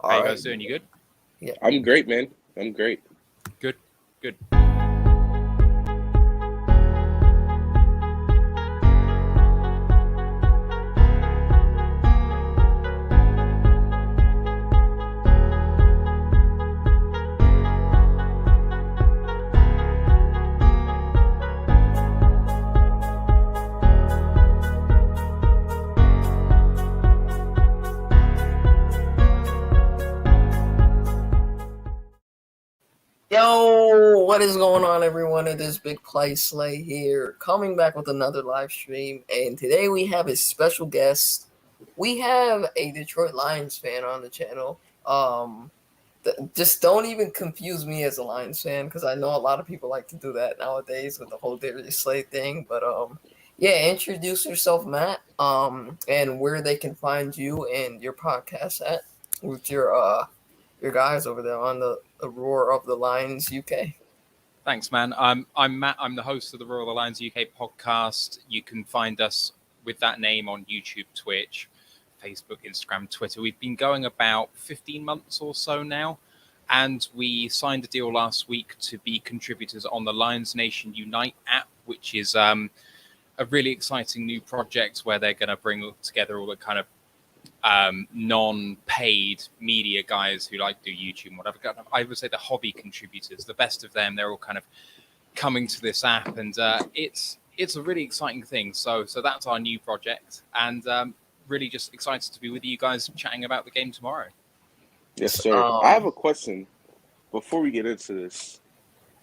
All How you right. guys doing? You good? Yeah. I'm great, man. I'm great. Good. Good. Yo, what is going on, everyone? It is Big Play Slay here, coming back with another live stream. And today we have a special guest. We have a Detroit Lions fan on the channel. Just don't even confuse me as a Lions fan, because I know a lot of people like to do that nowadays with the whole Darius Slay thing. But yeah, introduce yourself, Matt. And where they can find you and your podcast at with your guys over there on the Roar of the Lions UK. Thanks, man. I'm Matt. I'm the host of the Royal Alliance UK podcast. You can find us with that name on YouTube, Twitch, Facebook, Instagram, Twitter. We've been going about 15 months or so now, and we signed a deal last week to be contributors on the Lions Nation Unite app, which is a really exciting new project where they're going to bring together all the kind of non-paid media guys who like do YouTube and whatever. I would say the hobby contributors, the best of them, they're all kind of coming to this app, and it's a really exciting thing. So that's our new project, and really just excited to be with you guys chatting about the game tomorrow. Yes, sir. I have a question before we get into this,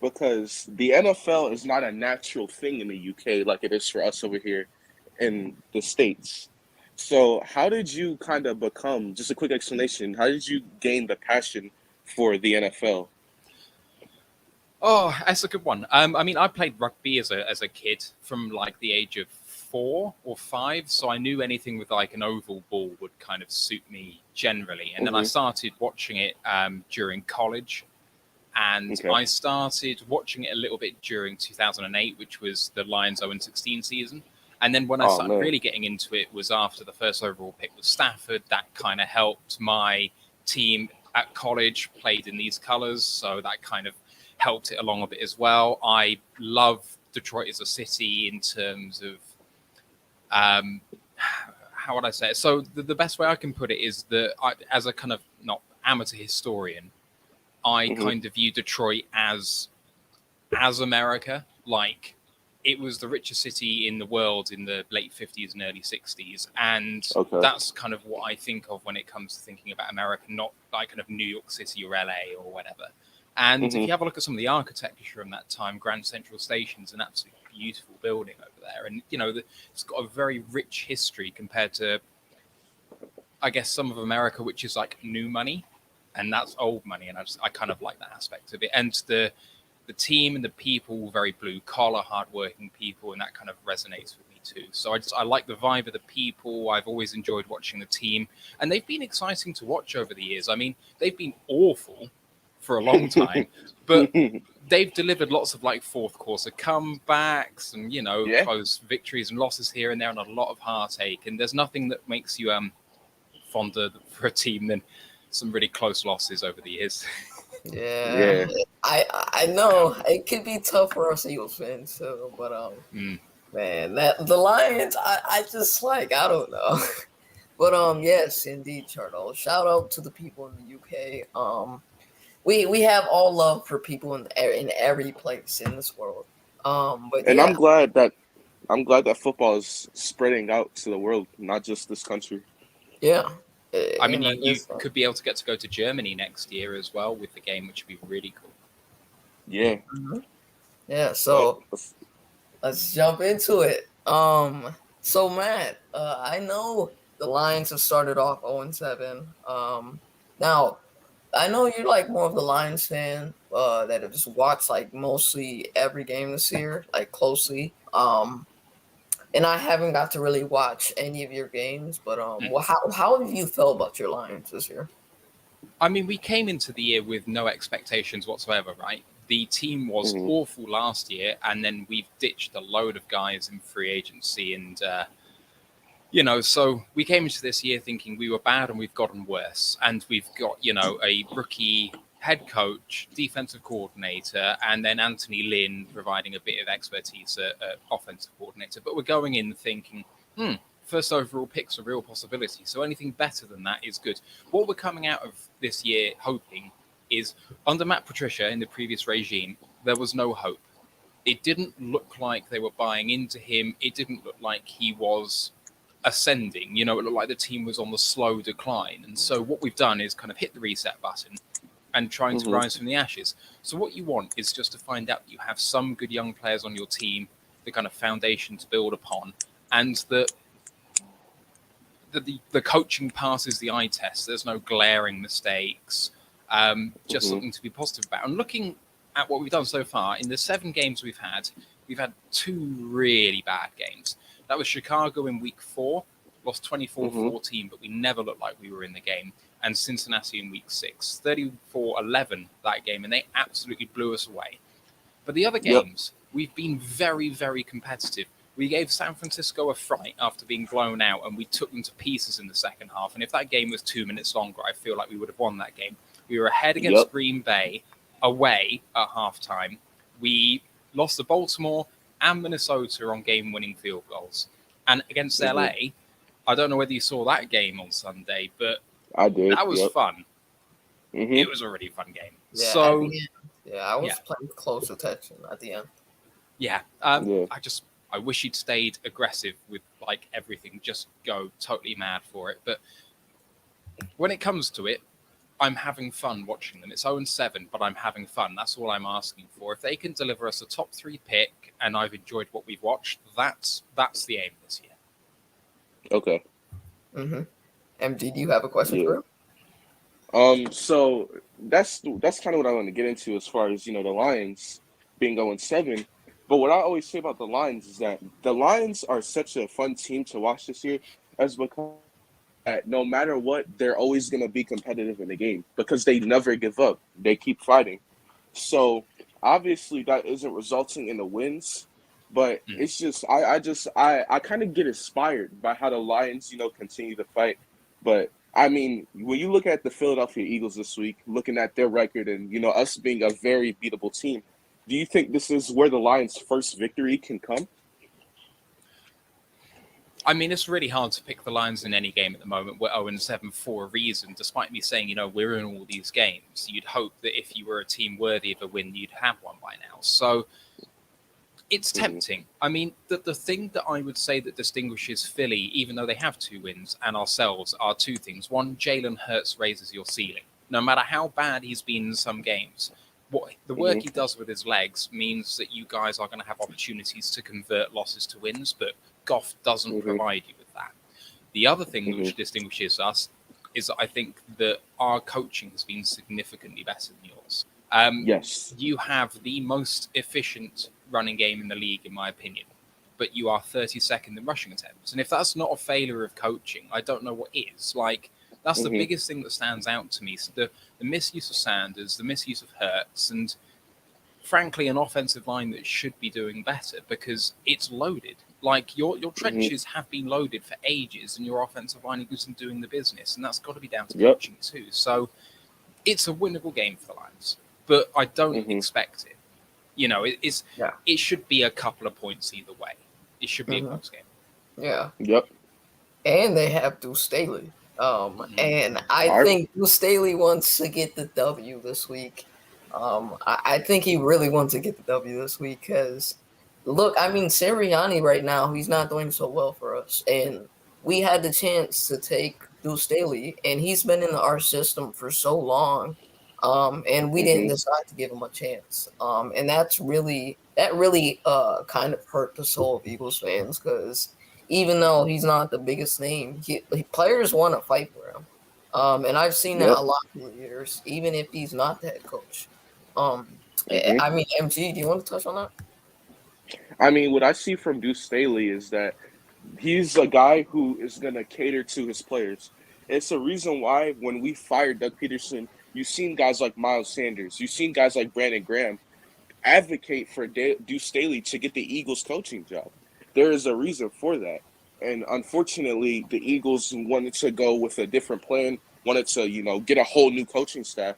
because the NFL is not a natural thing in the UK like it is for us over here in the States. So how did you kind of become, just a quick explanation, how did you gain the passion for the NFL? Oh, that's a good one. I mean, I played rugby as a kid from like the age of 4 or 5, so I knew anything with like an oval ball would kind of suit me generally. And then I started watching it during college, and I started watching it a little bit during 2008, which was the Lions 0-16 season. And then when I started really getting into it was after the first overall pick was Stafford. That kind of helped my team at college played in these colors, so that kind of helped it along a bit as well. I love Detroit as a city in terms of how would I say it? So the best way I can put it is that as a kind of not amateur historian, I kind of view Detroit as America. Like, it was the richest city in the world in the late 50s and early 60s. And that's kind of what I think of when it comes to thinking about America, not like kind of New York City or LA or whatever. And if you have a look at some of the architecture from that time, Grand Central Station's an absolutely beautiful building over there. And, you know, it's got a very rich history compared to, I guess, some of America, which is like new money. And that's old money. And I kind of like that aspect of it. And the team and the people, very blue collar, hardworking people, and that kind of resonates with me too. So I like the vibe of the people. I've always enjoyed watching the team, and they've been exciting to watch over the years. I mean, they've been awful for a long time, but they've delivered lots of like fourth quarter comebacks and, you know, close victories and losses here and there, and a lot of heartache. And there's nothing that makes you fonder for a team than some really close losses over the years. Yeah. I know it could be tough for us Eagles fans too, but man, that the Lions, I just like, I don't know. But yes, indeed, Charles. Shout out to the people in the UK. We have all love for people in every place in this world. But and I'm glad that football is spreading out to the world, not just this country. Yeah. I mean, you could be able to go to Germany next year as well with the game, which would be really cool. Yeah. Yeah, so let's jump into it. So Matt, I know the Lions have started off 0-7. Now I know you're like more of the Lions fan that have just watched like mostly every game this year, like closely. And I haven't got to really watch any of your games, but well, how have you felt about your Lions this year? I mean, we came into the year with no expectations whatsoever, right? The team was awful last year, and then we've ditched a load of guys in free agency, and You know, so we came into this year thinking we were bad and we've gotten worse. And we've got, you know, a rookie head coach, defensive coordinator, and then Anthony Lynn providing a bit of expertise at offensive coordinator. But we're going in thinking, first overall pick's a real possibility. So anything better than that is good. What we're coming out of this year hoping is under Matt Patricia in the previous regime, there was no hope. It didn't look like they were buying into him. It didn't look like he was ascending. You know, it looked like the team was on the slow decline. And so what we've done is kind of hit the reset button and trying to rise from the ashes. So what you want is just to find out that you have some good young players on your team, the kind of foundation to build upon, and that the coaching passes the eye test. There's no glaring mistakes, just something to be positive about. And looking at what we've done so far, in the 7 games we've had 2 really bad games. That was Chicago in week 4, lost 24-14, but we never looked like we were in the game. And Cincinnati in week 6, 34-11 that game, and they absolutely blew us away. But the other games, we've been very, very competitive. We gave San Francisco a fright after being blown out, and we took them to pieces in the second half. And if that game was 2 minutes longer, I feel like we would have won that game. We were ahead against Green Bay away at halftime. We lost to Baltimore and Minnesota on game-winning field goals. And against LA, I don't know whether you saw that game on Sunday, but I did. That was fun. It was a really fun game. Yeah, so I was playing close attention at the end. I wish he'd stayed aggressive with like everything, just go totally mad for it. But when it comes to it, I'm having fun watching them. It's 0-7, but I'm having fun. That's all I'm asking for. If they can deliver us a top 3 pick, and I've enjoyed what we've watched, that's the aim this year. Okay. MG, do you have a question for him? So that's kind of what I want to get into as far as, you know, the Lions being 0-7. But what I always say about the Lions is that the Lions are such a fun team to watch this year, as because no matter what, they're always going to be competitive in the game because they never give up. They keep fighting. So obviously that isn't resulting in the wins, but it's just I kind of get inspired by how the Lions, you know, continue to fight. But I mean, when you look at the Philadelphia Eagles this week, looking at their record and, you know, us being a very beatable team, do you think this is where the Lions' first victory can come? I mean, it's really hard to pick the Lions in any game at the moment. We're 0-7 for a reason, despite me saying, you know, we're in all these games. You'd hope that if you were a team worthy of a win, you'd have one by now. So it's tempting. I mean, the thing that I would say that distinguishes Philly, even though they have 2 wins, and ourselves are 2 things. One, Jalen Hurts raises your ceiling. No matter how bad he's been in some games, what the work he does with his legs means that you guys are going to have opportunities to convert losses to wins, but Goff doesn't provide you with that. The other thing which distinguishes us is that I think that our coaching has been significantly better than yours. Yes. You have the most efficient running game in the league, in my opinion, but you are 32nd in rushing attempts. And if that's not a failure of coaching, I don't know what is. Like, that's the biggest thing that stands out to me. So the misuse of Sanders, the misuse of Hurts, and frankly, an offensive line that should be doing better because it's loaded. Like, your trenches have been loaded for ages, and your offensive line isn't doing the business, and that's got to be down to coaching too. So it's a winnable game for the Lions, but I don't expect it. You know, it should be a couple of points either way. It should be a close game. Yeah. Yep. And they have Deuce Staley. And I think Deuce Staley wants to get the W this week. I think he really wants to get the W this week because, look, I mean, Sirianni right now, he's not doing so well for us. And we had the chance to take Deuce Staley, and he's been in our system for so long. And we didn't decide to give him a chance. And that really kind of hurt the soul of Eagles fans because even though he's not the biggest name, players want to fight for him. And I've seen that a lot through the years, even if he's not the head coach. I mean, MG, do you want to touch on that? I mean, what I see from Deuce Staley is that he's a guy who is going to cater to his players. It's a reason why when we fired Doug Peterson, you've seen guys like Miles Sanders, you've seen guys like Brandon Graham advocate for Deuce Staley to get the Eagles coaching job. There is a reason for that. And unfortunately, the Eagles wanted to go with a different plan, wanted to, get a whole new coaching staff.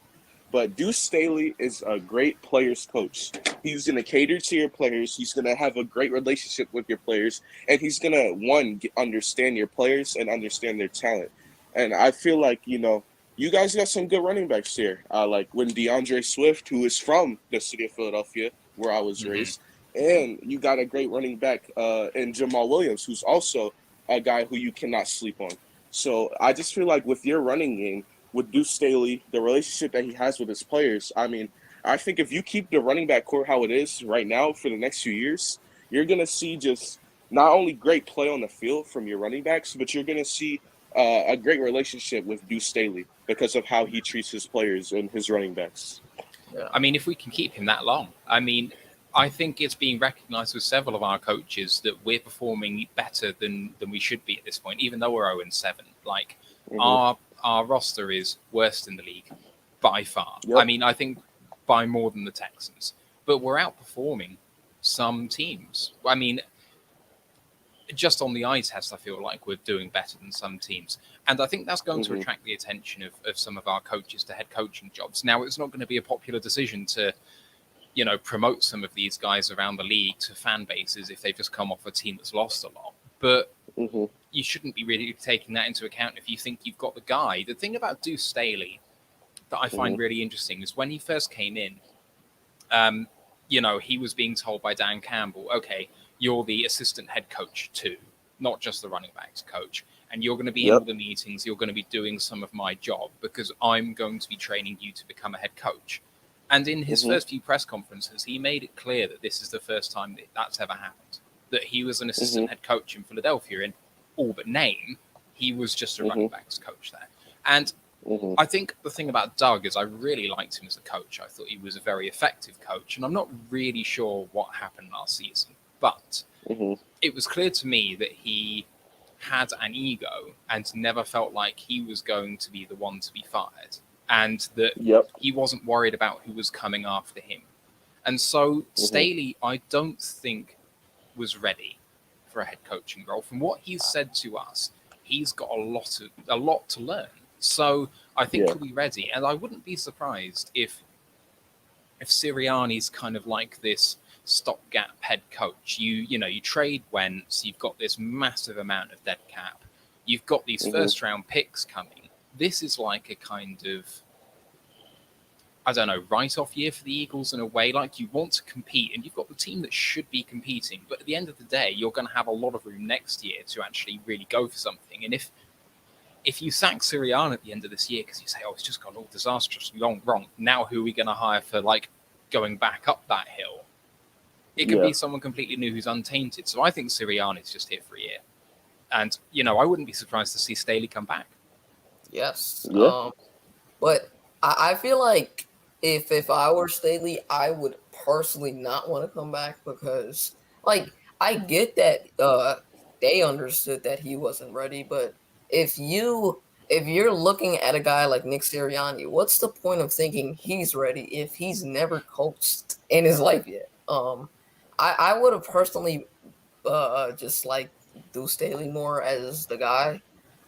But Deuce Staley is a great players coach. He's going to cater to your players. He's going to have a great relationship with your players. And he's going to, understand your players and understand their talent. And I feel like, you guys got some good running backs here. Like when DeAndre Swift, who is from the city of Philadelphia, where I was raised, and you got a great running back in Jamal Williams, who's also a guy who you cannot sleep on. So I just feel like with your running game, with Deuce Staley, the relationship that he has with his players, I mean, I think if you keep the running back core how it is right now for the next few years, you're going to see just not only great play on the field from your running backs, but you're going to see a great relationship with Deuce Staley because of how he treats his players and his running backs. Yeah. I mean, if we can keep him that long, I mean, I think it's being recognised with several of our coaches that we're performing better than we should be at this point, even though we're 0-7. Like, our roster is worst in the league by far. Yep. I mean, I think by more than the Texans. But we're outperforming some teams. I mean, just on the eye test, I feel like we're doing better than some teams. And I think that's going to attract the attention of some of our coaches to head coaching jobs. Now, it's not going to be a popular decision to, promote some of these guys around the league to fan bases if they've just come off a team that's lost a lot. But you shouldn't be really taking that into account if you think you've got the guy. The thing about Deuce Staley that I find really interesting is when he first came in, he was being told by Dan Campbell, okay, you're the assistant head coach too, not just the running backs coach. And you're going to be in all the meetings. You're going to be doing some of my job because I'm going to be training you to become a head coach. And in his first few press conferences, he made it clear that this is the first time that that's ever happened, that he was an assistant head coach in Philadelphia. In all but name, he was just a running backs coach there. And I think the thing about Doug is I really liked him as a coach. I thought he was a very effective coach. And I'm not really sure what happened last season. But it was clear to me that he had an ego and never felt like he was going to be the one to be fired. And that he wasn't worried about who was coming after him. And so Staley, I don't think, was ready for a head coaching role. From what he's said to us, he's got a lot to learn. So I think he'll be ready. And I wouldn't be surprised if Sirianni's kind of like this stopgap head coach. You trade Wentz, you've got this massive amount of dead cap, you've got these first round picks coming. This is like a kind of, I don't know, write-off year for the Eagles in a way. Like, you want to compete, and you've got the team that should be competing. But at the end of the day, you're going to have a lot of room next year to actually really go for something. And if you sack Sirianni at the end of this year because you say, oh, it's just gone all disastrously wrong, now who are we going to hire for, like, going back up that hill? It could be someone completely new who's untainted. So I think Sirianni's just here for a year. And, I wouldn't be surprised to see Staley come back. Yes. But I feel like if I were Staley, I would personally not want to come back because, like, I get that they understood that he wasn't ready, but if you're looking at a guy like Nick Sirianni, what's the point of thinking he's ready if he's never coached in his life yet? I would have personally just like Deuce Staley more as the guy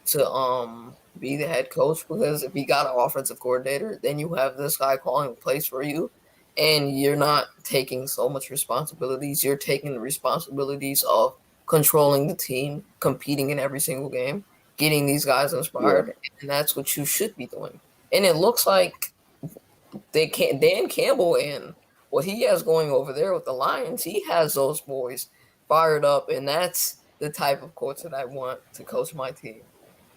to be the head coach, because if you got an offensive coordinator, then you have this guy calling plays for you, and you're not taking so much responsibilities. You're taking the responsibilities of controlling the team, competing in every single game, getting these guys inspired, and that's what you should be doing. And it looks like Dan Campbell and what he has going over there with the Lions, he has those boys fired up, and that's the type of coach that I want to coach my team.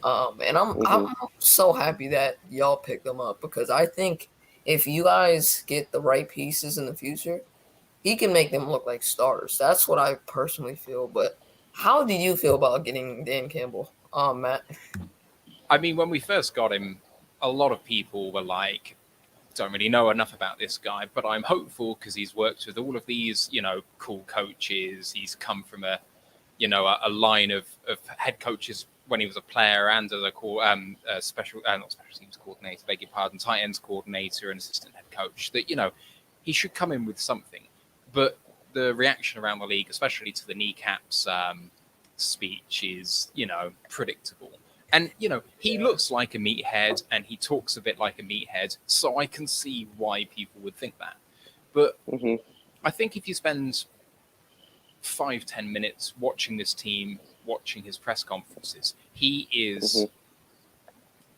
And I'm so happy that y'all picked them up, because I think if you guys get the right pieces in the future, he can make them look like stars. That's what I personally feel. But how do you feel about getting Dan Campbell, Matt? I mean, when we first got him, a lot of people were like, don't really know enough about this guy, but I'm hopeful because he's worked with all of these, cool coaches. He's come from a line of head coaches when he was a player and as a special teams coordinator, beg your pardon, tight ends coordinator and assistant head coach, that, he should come in with something. But the reaction around the league, especially to the kneecaps speech is, predictable. And, he looks like a meathead and he talks a bit like a meathead. So I can see why people would think that. But I think if you spend 5-10 minutes watching this team, watching his press conferences, he is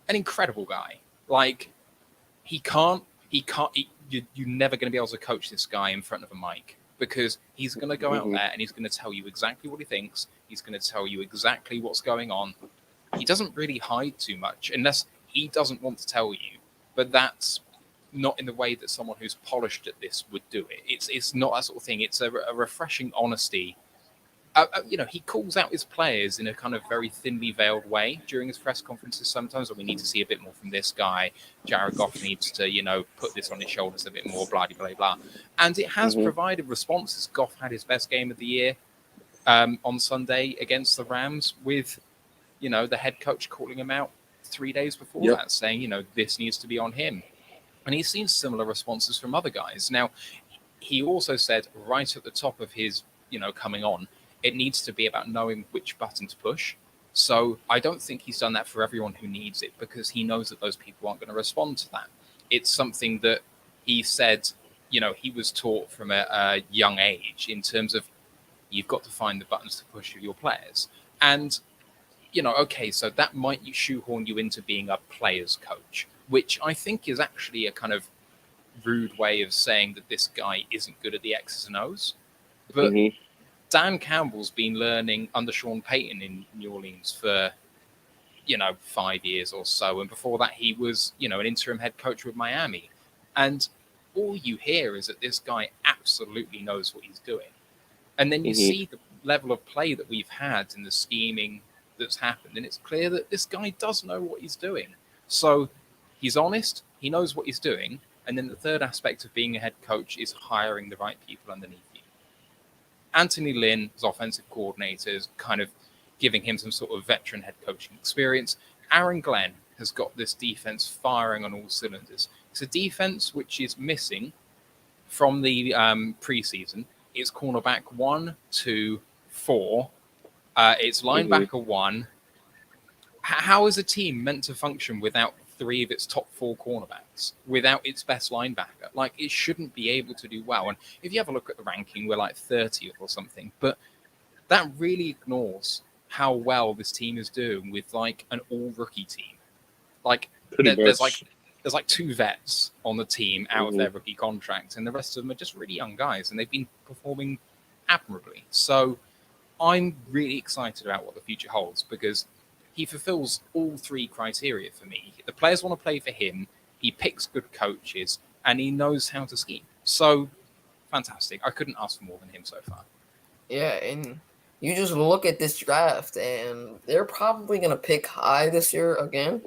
an incredible guy. Like, you're never going to be able to coach this guy in front of a mic, because he's going to go out there and he's going to tell you exactly what he thinks. He's going to tell you exactly what's going on. He doesn't really hide too much unless he doesn't want to tell you, but that's not in the way that someone who's polished at this would do it. It's not that sort of thing. It's a refreshing honesty. He calls out his players in a kind of very thinly veiled way during his press conferences sometimes, and we need to see a bit more from this guy. Jared Goff needs to, put this on his shoulders a bit more, blah, blah, blah. And it has provided responses. Goff had his best game of the year on Sunday against the Rams with, the head coach calling him out 3 days before that, saying, this needs to be on him. And he's seen similar responses from other guys. Now, he also said right at the top of his, coming on, it needs to be about knowing which button to push. So I don't think he's done that for everyone who needs it, because he knows that those people aren't going to respond to that. It's something that he said, he was taught from a young age in terms of you've got to find the buttons to push with your players. And, okay, so that might shoehorn you into being a player's coach, which I think is actually a kind of rude way of saying that this guy isn't good at the X's and O's. But Dan Campbell's been learning under Sean Payton in New Orleans for, 5 years or so. And before that, he was, an interim head coach with Miami. And all you hear is that this guy absolutely knows what he's doing. And then you see the level of play that we've had and the scheming that's happened. And it's clear that this guy does know what he's doing. So he's honest. He knows what he's doing. And then the third aspect of being a head coach is hiring the right people underneath you. Anthony Lynn, as offensive coordinator, is kind of giving him some sort of veteran head coaching experience. Aaron Glenn has got this defense firing on all cylinders. It's a defense which is missing from the preseason. It's cornerback 1, 2, 4. It's linebacker 1. How is a team meant to function without 3 of its top 4 cornerbacks, without its best linebacker? Like, it shouldn't be able to do well. And if you have a look at the ranking, we're like 30th or something. But that really ignores how well this team is doing with like an all-rookie team. Like, there's like 2 vets on the team out of their rookie contract, and the rest of them are just really young guys, and they've been performing admirably. So I'm really excited about what the future holds, because he fulfills all 3 criteria for me. The players want to play for him, he picks good coaches, and he knows how to scheme. So, fantastic. I couldn't ask for more than him so far. Yeah, and you just look at this draft, and they're probably going to pick high this year again.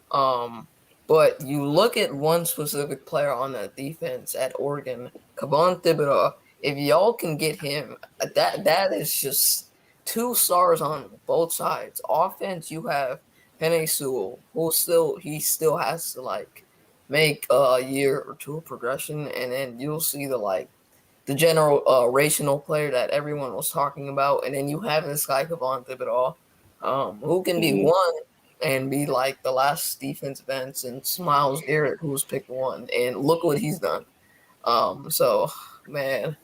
But you look at one specific player on that defense at Oregon, Kayvon Thibodeau. If y'all can get him, that is just 2 stars on both sides. Offense, you have Penei Sewell, who still has to like make a year or 2 of progression, and then you'll see the general racial player that everyone was talking about, and then you have this guy Kayvon Thibodeau, who can be 1 and be like the last defensive end since Myles Garrett, who was picked 1, and look what he's done. So man,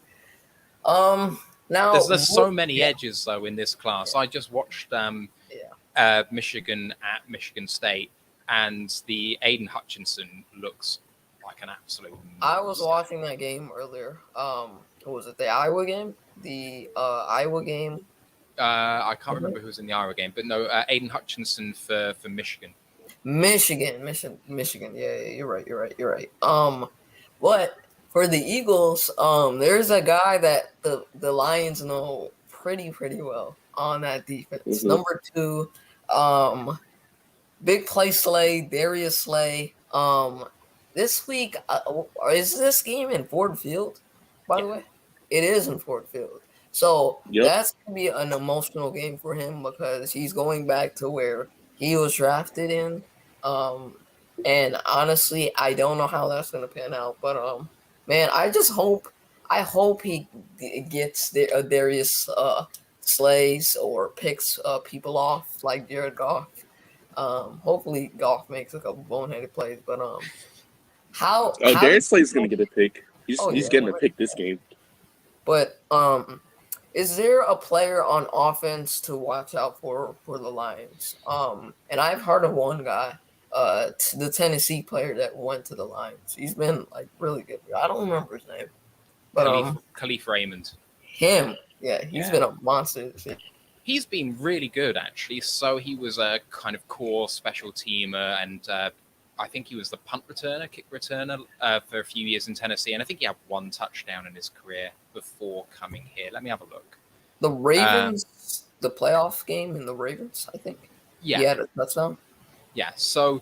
now there's so many edges though in this class. I just watched Michigan at Michigan State, and the Aiden Hutchinson looks like an absolute monster. I was watching that game earlier. What was it? The Iowa game? The Iowa game. I can't remember who was in the Iowa game, but no, Aiden Hutchinson for Michigan. Michigan. Yeah, you're right. But for the Eagles, there's a guy that the Lions know pretty well on that defense. Number 2, big play Slay, Darius Slay. This week, is this game in Ford Field, by the way? It is in Ford Field. So that's going to be an emotional game for him, because he's going back to where he was drafted in. And honestly, I don't know how that's going to pan out. But, man, I hope he gets Darius slays or picks people off like Jared Goff. Hopefully Goff makes a couple boneheaded plays, but how Darius Slay's gonna get a pick. oh He's yeah, getting a pick this game. but is there a player on offense to watch out for the Lions? And I've heard of one guy, the Tennessee player that went to the Lions. He's been like really good. I don't remember his name, but Khalif Raymond. him, he's been a monster this year. He's been really good, actually. So he was a kind of core special teamer, and I think he was the punt returner, kick returner for a few years in Tennessee. And I think he had one touchdown in his career before coming here. Let me have a look. The Ravens, the playoff game in the Ravens, I think. Yeah. He had a touchdown. Yeah. So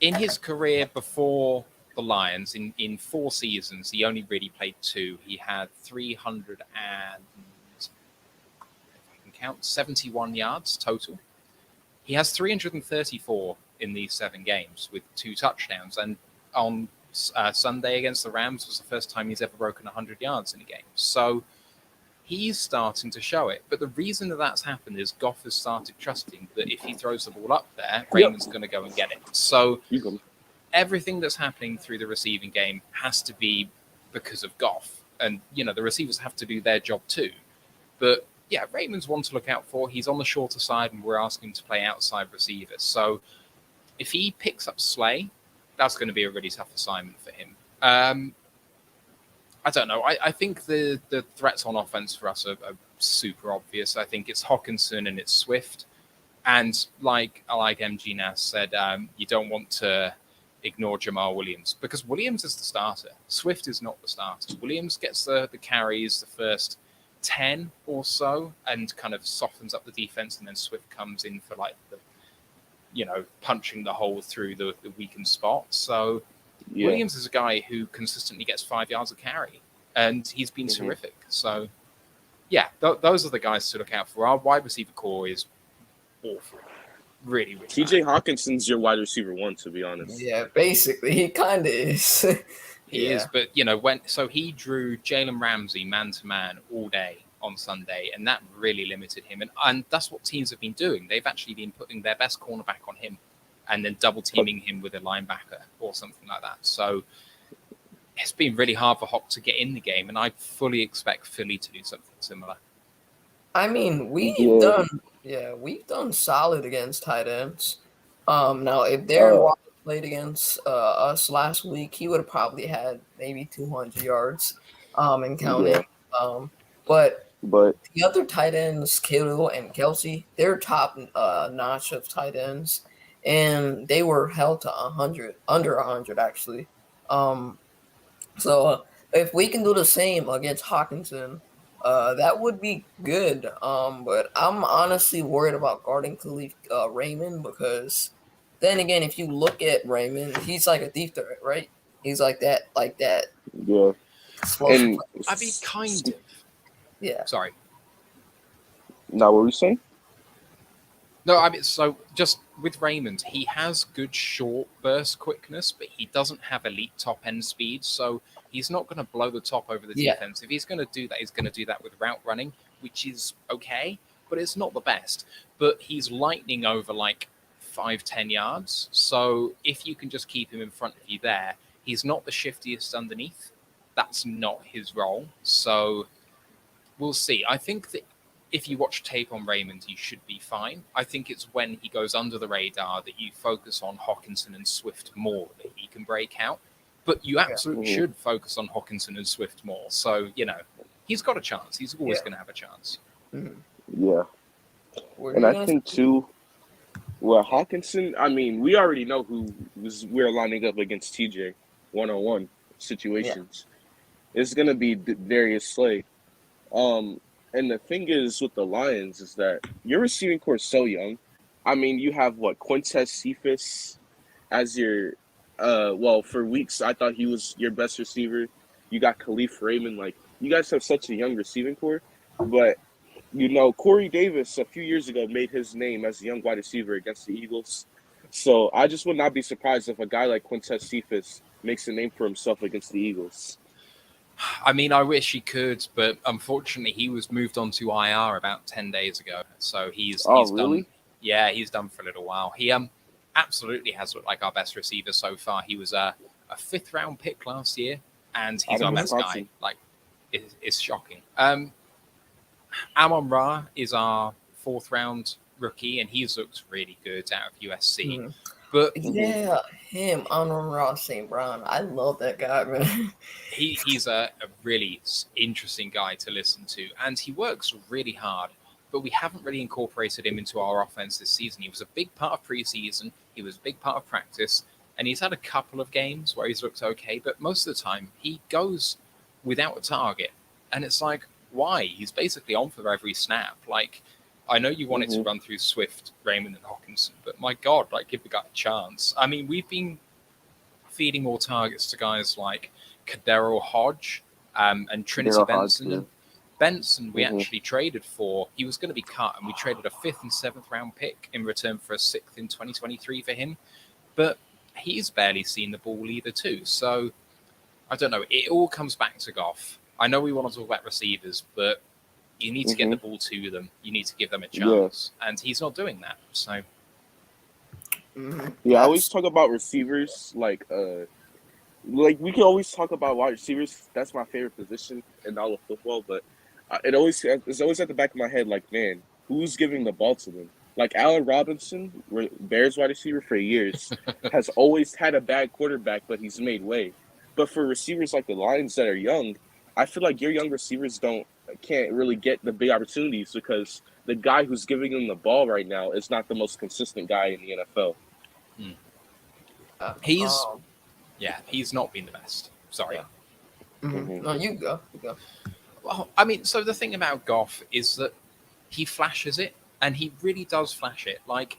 in his career before the Lions, in 4 seasons, he only really played 2. He had 71 yards total. He has 334 in these 7 games with 2 touchdowns. And on Sunday against the Rams was the first time he's ever broken 100 yards in a game. So he's starting to show it. But the reason that that's happened is Goff has started trusting that if he throws the ball up there, Raymond's going to go and get it. So everything that's happening through the receiving game has to be because of Goff. And, the receivers have to do their job too. But yeah, Raymond's one to look out for. He's on the shorter side, and we're asking him to play outside receivers. So if he picks up Slay, that's going to be a really tough assignment for him. I don't know. I think the threats on offense for us are super obvious. I think it's Hockenson and it's Swift. And like MG Nas said, you don't want to ignore Jamal Williams because Williams is the starter. Swift is not the starter. Williams gets the carries the first 10 or so and kind of softens up the defense, and then Swift comes in for like the punching the hole through the weakened spot. So Williams is a guy who consistently gets 5 yards of carry, and he's been terrific. So yeah, those are the guys to look out for. Our wide receiver core is awful. Really, really TJ Hawkinson's your wide receiver 1, to be honest. Yeah, basically he kind of is. He is, but he drew Jalen Ramsey man to man all day on Sunday, and that really limited him. And that's what teams have been doing. They've actually been putting their best cornerback on him, and then double teaming him with a linebacker or something like that. So it's been really hard for Hawk to get in the game, and I fully expect Philly to do something similar. I mean, we've done solid against tight ends. Now if Darren Waller played against us last week, he would have probably had maybe 200 yards and counting. But the other tight ends, Kittle and Kelsey, they're top notch of tight ends, and they were held to 100, under 100 actually. So if we can do the same against Hawkinson, that would be good. But I'm honestly worried about guarding Khalif Raymond because then again, if you look at Raymond, he's like a deep threat, right? He's like that. Yeah. And I mean, kind of. Yeah. Sorry. Now, what were you saying? No, I mean, so just with Raymond, he has good short burst quickness, but he doesn't have elite top end speed. So he's not going to blow the top over the defense. If he's going to do that, he's going to do that with route running, which is okay, but it's not the best. But he's lightning over like 5-10 yards. So if you can just keep him in front of you there, he's not the shiftiest underneath. That's not his role. So we'll see. I think that if you watch tape on Raymond, you should be fine. I think it's when he goes under the radar that you focus on Hawkinson and Swift more that he can break out. But you absolutely should focus on Hawkinson and Swift more. So, he's got a chance. He's always going to have a chance. Yeah. And I think, too, Hawkinson, I mean, we already know we're lining up against TJ one-on-one situations. Yeah. It's going to be Darius Slay. And the thing is with the Lions is that your receiving core is so young. I mean, you have Quintez Cephas as your for weeks I thought he was your best receiver. You got Khalif Raymond. Like, you guys have such a young receiving core. But Corey Davis a few years ago made his name as a young wide receiver against the Eagles. So I just would not be surprised if a guy like Quintez Cephas makes a name for himself against the Eagles. I mean, I wish he could, but unfortunately, he was moved on to IR about 10 days ago. So he's really? done. Yeah, he's done for a little while. He absolutely has looked like our best receiver so far. He was a 5th-round pick last year, and he's Out our of best guy. Wisconsin. Like, it's shocking. Amon Ra is our 4th-round rookie, and he's looked really good out of USC. Mhm. But Yeah, him, Amon Ross St. Brown. I love that guy, man. he's a really interesting guy to listen to, and he works really hard. But we haven't really incorporated him into our offense this season. He was a big part of preseason. He was a big part of practice, and he's had a couple of games where he's looked okay. But most of the time, he goes without a target, and it's like, why? He's basically on for every snap. Like, I know you wanted to run through Swift, Raymond, and Hawkinson, but my God, like, give the guy a chance. I mean, we've been feeding more targets to guys like Kadero Hodge and Trinity Benson. Hodge, Benson, we actually traded for. He was going to be cut, and we traded a 5th and 7th round pick in return for a 6th in 2023 for him. But he's barely seen the ball either, too. So I don't know. It all comes back to Goff. I know we want to talk about receivers, but you need to get the ball to them. You need to give them a chance, and he's not doing that. So. Yeah, I always talk about receivers like we can always talk about wide receivers. That's my favorite position in all of football, but it's always at the back of my head, like, man, who's giving the ball to them? Like Allen Robinson, Bears wide receiver for years, has always had a bad quarterback, but he's made way. But for receivers like the Lions that are young, I feel like your young receivers can't really get the big opportunities because the guy who's giving them the ball right now is not the most consistent guy in the NFL. He's not been the best. Sorry. Yeah. No, you go. Well, I mean, so the thing about Goff is that he flashes it, and he really does flash it. Like,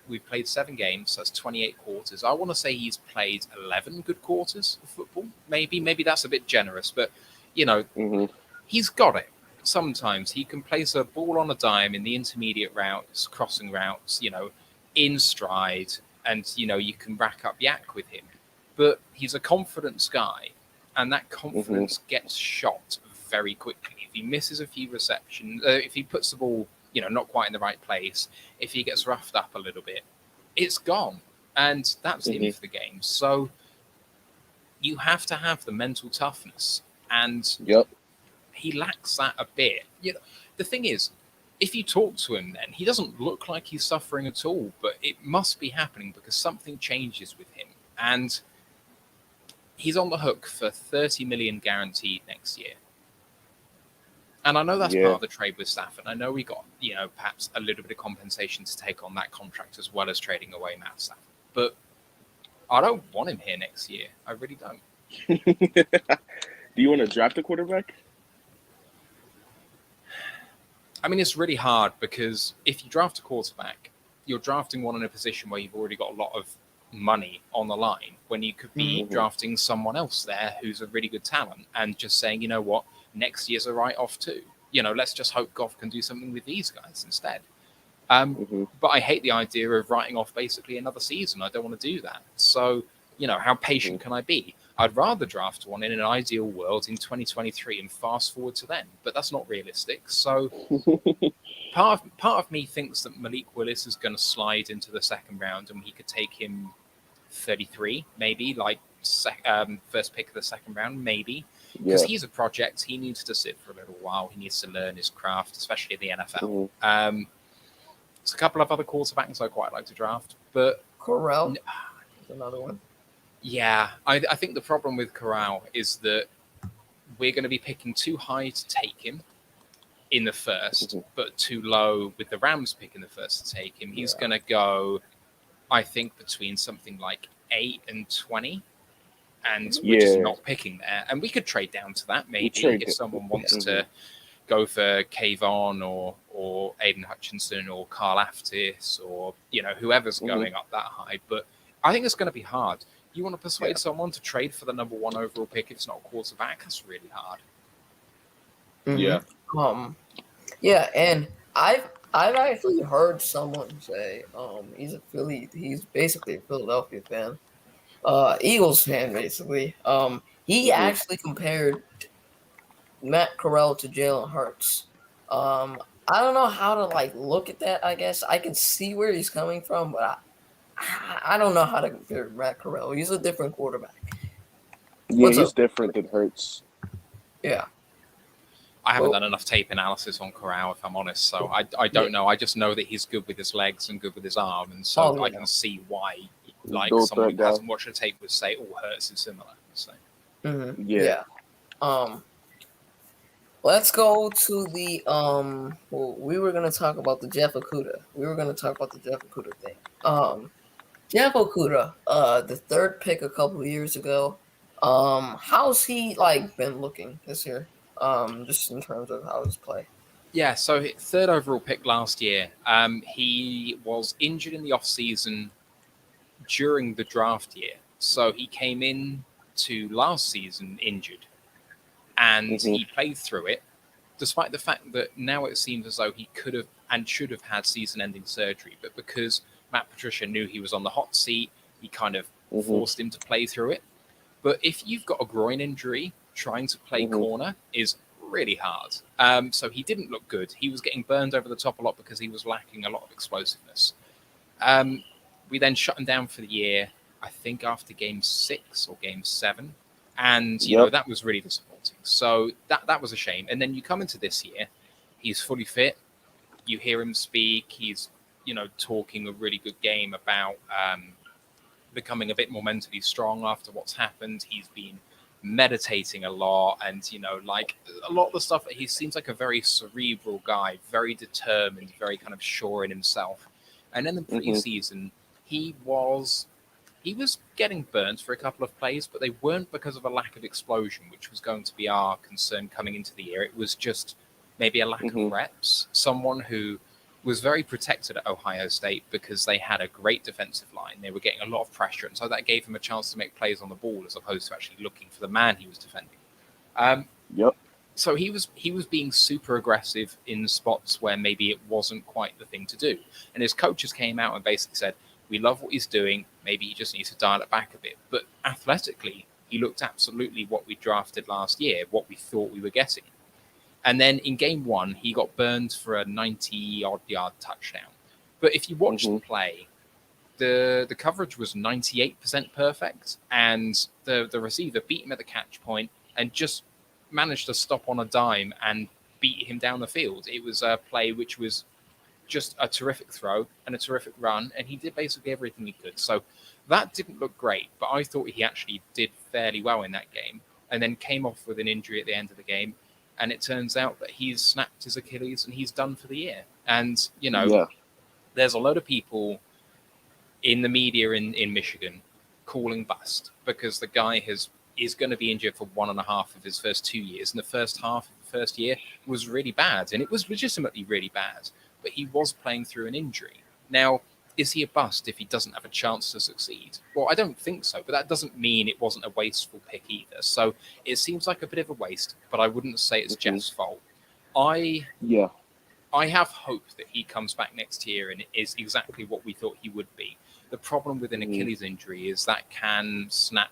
we've played 7 games, so that's 28 quarters. I want to say he's played 11 good quarters of football. Maybe that's a bit generous, but he's got it. Sometimes he can place a ball on a dime in the intermediate routes, crossing routes, in stride, and you can rack up yak with him. But he's a confidence guy, and that confidence gets shot very quickly. If he misses a few receptions, if he puts the ball, not quite in the right place, if he gets roughed up a little bit, it's gone, and that's him for the game. So you have to have the mental toughness, and he lacks that a bit. The thing is, if you talk to him, then he doesn't look like he's suffering at all, but it must be happening because something changes with him, and he's on the hook for $30 million guaranteed next year. And I know that's part of the trade with Stafford. I know we got, perhaps a little bit of compensation to take on that contract as well as trading away Matt Stafford. But I don't want him here next year. I really don't. Do you want to draft a quarterback? I mean, it's really hard because if you draft a quarterback, you're drafting one in a position where you've already got a lot of money on the line when you could be drafting someone else there who's a really good talent and just saying, you know what, next year's a write-off too. Let's just hope Goff can do something with these guys instead. But I hate the idea of writing off basically another season. I don't want to do that. So, how patient can I be? I'd rather draft one in an ideal world in 2023 and fast forward to then, but that's not realistic. So part of me thinks that Malik Willis is going to slide into the second round and we could take him 33, maybe, like first pick of the second round, maybe. Because he's a project. He needs to sit for a little while. He needs to learn his craft, especially in the NFL. There's a couple of other quarterbacks I quite like to draft, but Corral is another one. Yeah, I think the problem with Corral is that we're going to be picking too high to take him in the first, but too low with the Rams picking the first to take him. He's going to go, I think, between something like 8 and 20, and we're just not picking there. And we could trade down to that, maybe, if someone wants to go for Kayvon or Aiden Hutchinson or Carl Aftis or, whoever's going up that high. But I think it's going to be hard. You want to persuade someone to trade for the number 1 overall pick if it's not a quarterback? That's really hard. And I've actually heard someone say he's basically a Philadelphia fan. Eagles fan, basically. He actually compared Matt Corral to Jalen Hurts. I don't know how to like look at that. I guess I can see where he's coming from, but I don't know how to compare Matt Corral. He's a different quarterback. Yeah, What's he's up? different than Hurts. Yeah. I haven't done enough tape analysis on Corral, if I'm honest, so I don't know. I just know that he's good with his legs and good with his arm, and so I can see why, like, someone who hasn't watched the tape would say, "Oh, Hurts is similar." So. Yeah. Let's go to the well, we were gonna talk about the Jeff Okuda. Thing. Jeff Okuda, the third pick a couple of years ago. How's he like been looking this year? Just in terms of how he's play. Yeah, so third overall pick last year. He was injured in the off season during the draft year, so he came in to last season injured, and he played through it, despite the fact that now it seems as though he could have and should have had season-ending surgery, but because Matt Patricia knew he was on the hot seat, he kind of forced him to play through it. But if you've got a groin injury, trying to play corner is really hard. So he didn't look good. He was getting burned over the top a lot because he was lacking a lot of explosiveness. We then shut him down for the year, I think after game 6 or game 7. And, you know, that was really disappointing. So that was a shame. And then you come into this year, he's fully fit. You hear him speak. He's, you know, talking a really good game about becoming a bit more mentally strong after what's happened. He's been meditating a lot, and, you know, like a lot of the stuff, he seems like a very cerebral guy, very determined, very kind of sure in himself. And in the preseason, he was getting burnt for a couple of plays, but they weren't because of a lack of explosion, which was going to be our concern coming into the year. It was just maybe a lack of reps. Someone who was very protected at Ohio State because they had a great defensive line. They were getting a lot of pressure, and so that gave him a chance to make plays on the ball as opposed to actually looking for the man he was defending. So he was being super aggressive in spots where maybe it wasn't quite the thing to do. And his coaches came out and basically said, we love what he's doing. Maybe he just needs to dial it back a bit. But athletically, he looked absolutely what we drafted last year, what we thought we were getting. And then in game 1, he got burned for a 90-odd yard touchdown. But if you watch the play, the coverage was 98% perfect, and the receiver beat him at the catch point and just managed to stop on a dime and beat him down the field. It was a play which was just a terrific throw and a terrific run, and he did basically everything he could. So that didn't look great, but I thought he actually did fairly well in that game, and then came off with an injury at the end of the game. And it turns out that he's snapped his Achilles and he's done for the year. And, you know, there's a lot of people in the media in Michigan calling bust because the guy is going to be injured for 1.5 of his first 2 years. And the first half of the first year was really bad. And it was legitimately really bad. But he was playing through an injury. Now, is he a bust if he doesn't have a chance to succeed? Well, I don't think so, but that doesn't mean it wasn't a wasteful pick either. So it seems like a bit of a waste, but I wouldn't say it's Jeff's fault. I have hope that he comes back next year and is exactly what we thought he would be. The problem with an Achilles injury is that can snap,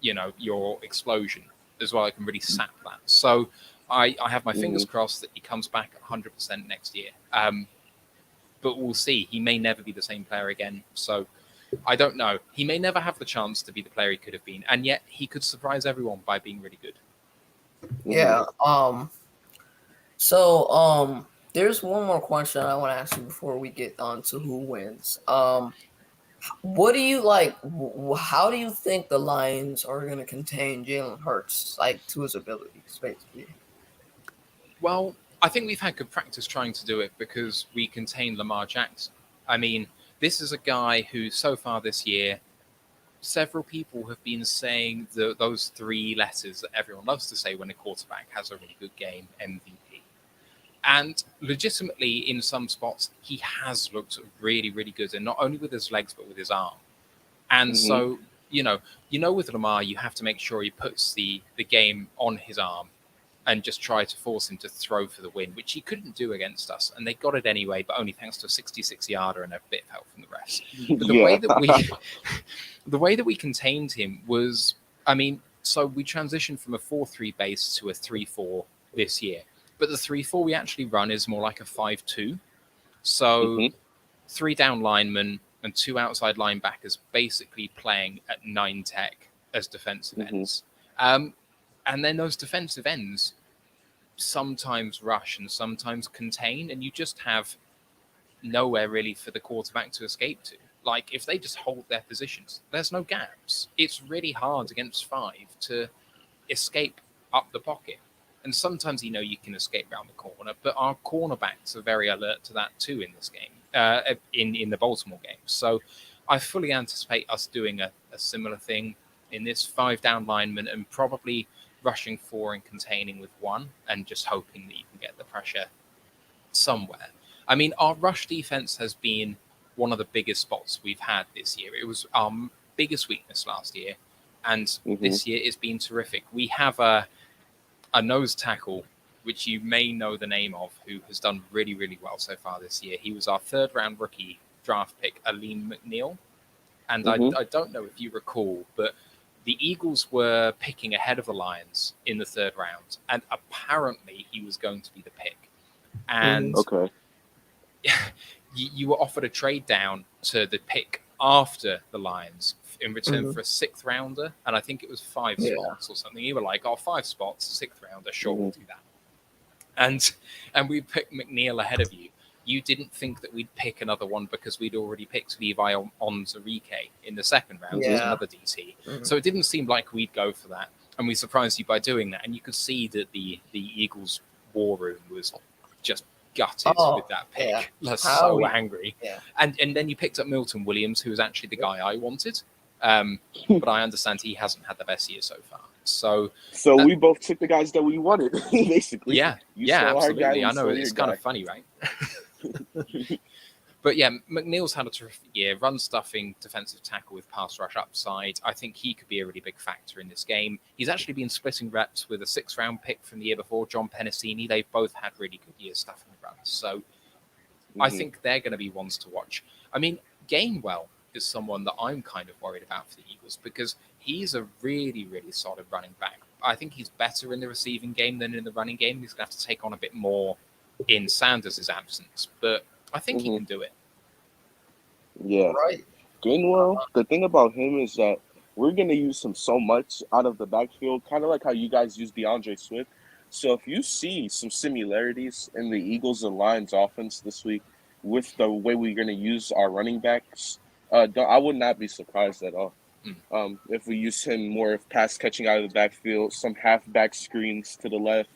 you know, your explosion as well. It can really sap that. So I have my fingers crossed that he comes back 100% next year. But we'll see. He may never be the same player again. So I don't know. He may never have the chance to be the player he could have been. And yet he could surprise everyone by being really good. Yeah. So there's one more question I want to ask you before we get on to who wins. What do you like? How do you think the Lions are going to contain Jalen Hurts, like, to his abilities, basically? Well, I think we've had good practice trying to do it because we contain Lamar Jackson. I mean, this is a guy who, so far this year, several people have been saying those 3 letters that everyone loves to say when a quarterback has a really good game, MVP. And legitimately, in some spots, he has looked really, really good, and not only with his legs, but with his arm. And so, you know, with Lamar, you have to make sure he puts the game on his arm and just try to force him to throw for the win, which he couldn't do against us. And they got it anyway, but only thanks to a 66-yarder and a bit of help from the rest. But the way that we contained him was, I mean, so we transitioned from a 4-3 base to a 3-4 this year. But the 3-4 we actually run is more like a 5-2. So 3 down linemen and 2 outside linebackers basically playing at 9 tech as defensive ends. And then those defensive ends sometimes rush and sometimes contain, and you just have nowhere really for the quarterback to escape to. Like, if they just hold their positions, there's no gaps. It's really hard against 5 to escape up the pocket. And sometimes, you can escape around the corner, but our cornerbacks are very alert to that too in this game, in the Baltimore game. So I fully anticipate us doing a similar thing in this 5 down lineman and probably rushing 4 and containing with 1 and just hoping that you can get the pressure somewhere. I mean, our rush defense has been one of the biggest spots we've had this year. It was our biggest weakness last year, and this year it's been terrific. We have a nose tackle, which you may know the name of, who has done really, really well so far this year. He was our 3rd-round rookie draft pick, Aleem McNeil. And I don't know if you recall, but the Eagles were picking ahead of the Lions in the 3rd round, and apparently he was going to be the pick. And you were offered a trade down to the pick after the Lions in return for a 6th rounder, and I think it was 5 spots or something. You were like, 5 spots, 6th rounder, sure, we'll do that. And we picked McNeil ahead of you. You didn't think that we'd pick another one because we'd already picked Levi Onwuzurike in the 2nd round as another DT. So it didn't seem like we'd go for that, and we surprised you by doing that. And you could see that the Eagles' war room was just gutted with that pick. So angry. And then you picked up Milton Williams, who was actually the guy I wanted. But I understand he hasn't had the best year so far. So we both took the guys that we wanted, basically. Yeah, absolutely. I know, it's kind of funny, right? But yeah, McNeil's had a terrific year. Run stuffing, defensive tackle with pass rush upside. I think he could be a really big factor in this game. He's actually been splitting reps with a 6th-round pick from the year before, John Pennicini. They've both had really good years stuffing the runs. So I think they're going to be ones to watch. I mean, Gainwell is someone that I'm kind of worried about for the Eagles because he's a really, really solid running back. I think he's better in the receiving game than in the running game. He's going to have to take on a bit more in Sanders' absence, but I think he can do it. Yeah. Right. Gainwell, the thing about him is that we're going to use him so much out of the backfield, kind of like how you guys use DeAndre Swift. So if you see some similarities in the Eagles and Lions offense this week with the way we're going to use our running backs, I would not be surprised at all. If we use him more of pass catching out of the backfield, some halfback screens to the left,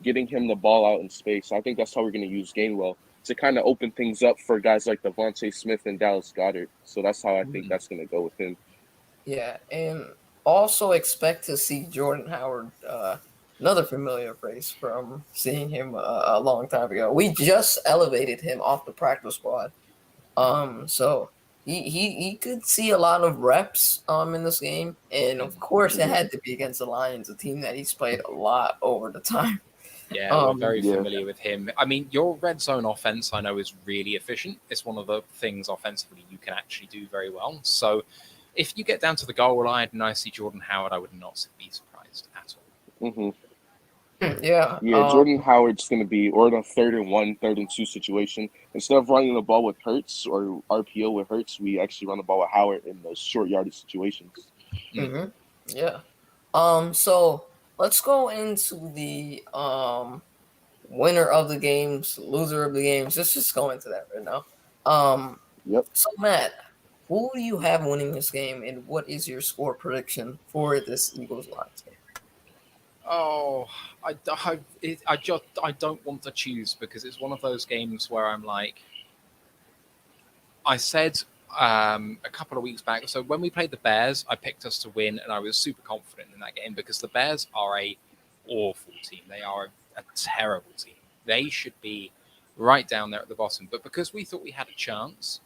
getting him the ball out in space. I think that's how we're going to use Gainwell to kind of open things up for guys like Devontae Smith and Dallas Goedert. So that's how I think that's going to go with him. Yeah, and also expect to see Jordan Howard, another familiar face from seeing him a long time ago. We just elevated him off the practice squad. So he could see a lot of reps in this game. And of course it had to be against the Lions, a team that he's played a lot over the time. Yeah, we're very familiar with him. I mean, your red zone offense, I know, is really efficient. It's one of the things offensively you can actually do very well. So if you get down to the goal line and I see Jordan Howard, I would not be surprised at all. Yeah, Jordan Howard's going to be, or in a 3rd and 1, 3rd and 2 situation. Instead of running the ball with Hurts or RPO with Hurts, we actually run the ball with Howard in those short yardage situations. Yeah. So let's go into the winner of the games, loser of the games. Let's just go into that right now. So Matt, who do you have winning this game, and what is your score prediction for this Eagles-Lions game? Oh, I don't want to choose because it's one of those games where I'm like, I said a couple of weeks back. So when we played the Bears, I picked us to win, and I was super confident in that game because the Bears are a awful team. They are a terrible team. They should be right down there at the bottom. But because we thought we had a chance,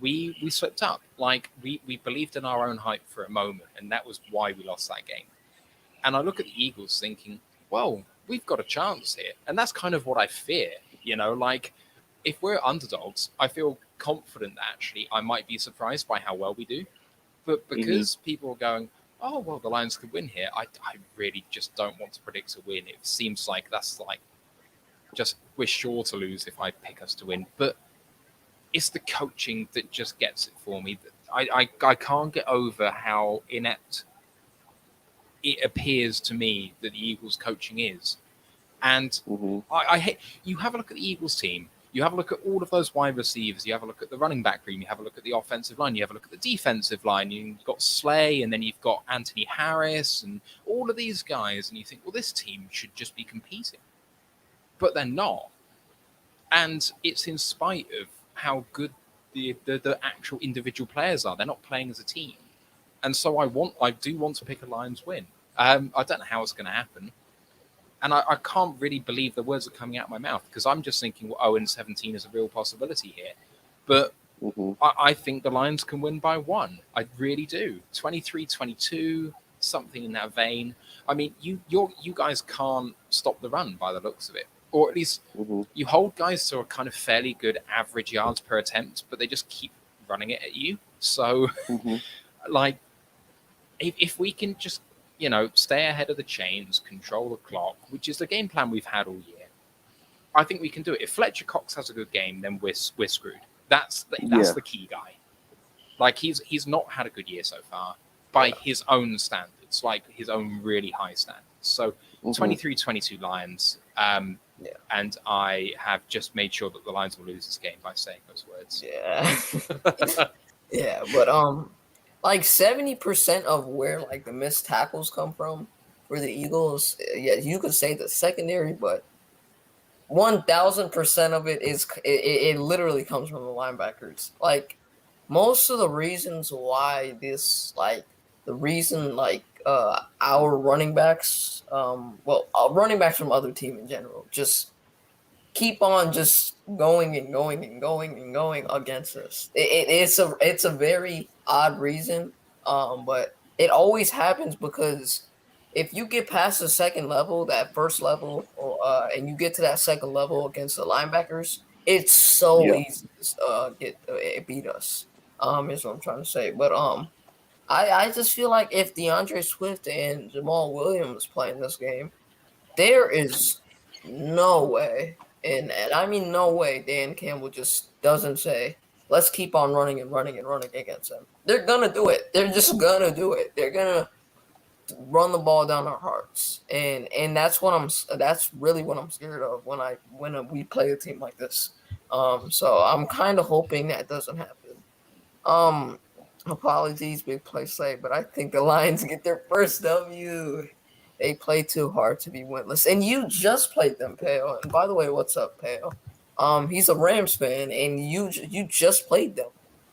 we slipped up. Like we believed in our own hype for a moment, and that was why we lost that game. And I look at the Eagles thinking, well, we've got a chance here. And that's kind of what I fear. Like if we're underdogs, I feel confident that actually I might be surprised by how well we do. But because people are going, oh, well, the Lions could win here, I really just don't want to predict a win. It seems like that's like, just we're sure to lose if I pick us to win. But it's the coaching that just gets it for me. I can't get over how inept it appears to me that the Eagles coaching is. And I hate, you have a look at the Eagles team, you have a look at all of those wide receivers, you have a look at the running back room, you have a look at the offensive line, you have a look at the defensive line, you've got Slay, and then you've got Anthony Harris, and all of these guys, and you think, well, this team should just be competing. But they're not. And it's in spite of how good the actual individual players are. They're not playing as a team. And so I do want to pick a Lions win. I don't know how it's going to happen. And I can't really believe the words are coming out of my mouth, because I'm just thinking, well, 0-17 is a real possibility here. But I think the Lions can win by 1. I really do. 23-22, something in that vein. I mean, you guys can't stop the run by the looks of it. Or at least you hold guys to a kind of fairly good average yards per attempt, but they just keep running it at you. So, like, if we can just, stay ahead of the chains, control the clock, which is the game plan we've had all year, I think we can do it. If Fletcher Cox has a good game, then we're screwed. That's the key guy. Like, he's not had a good year so far by his own standards, like his own really high standards. So 23-22 Lions. And I have just made sure that the Lions will lose this game by saying those words. Yeah. Yeah, but like 70% of where like the missed tackles come from for the Eagles, yeah, you could say the secondary, but 1000% of it is it literally comes from the linebackers. Like, most of the reasons why our running backs, running backs from other team in general, just keep on just going and going and going and going against us. It's a very odd reason, but it always happens because if you get past the second level, that first level, and you get to that second level against the linebackers, it's so easy to beat us. Is what I'm trying to say. But I just feel like if DeAndre Swift and Jamal Williams playing this game, there is no way, and I mean no way, Dan Campbell just doesn't say, let's keep on running and running and running against them. They're going to do it. They're just going to do it. They're going to run the ball down our hearts. And that's really what I'm scared of when we play a team like this. So I'm kind of hoping that doesn't happen. Apologies, big play say, but I think the Lions get their first W. They play too hard to be winless. And you just played them, Pale. And by the way, what's up, Pale? He's a Rams fan, and you just played them.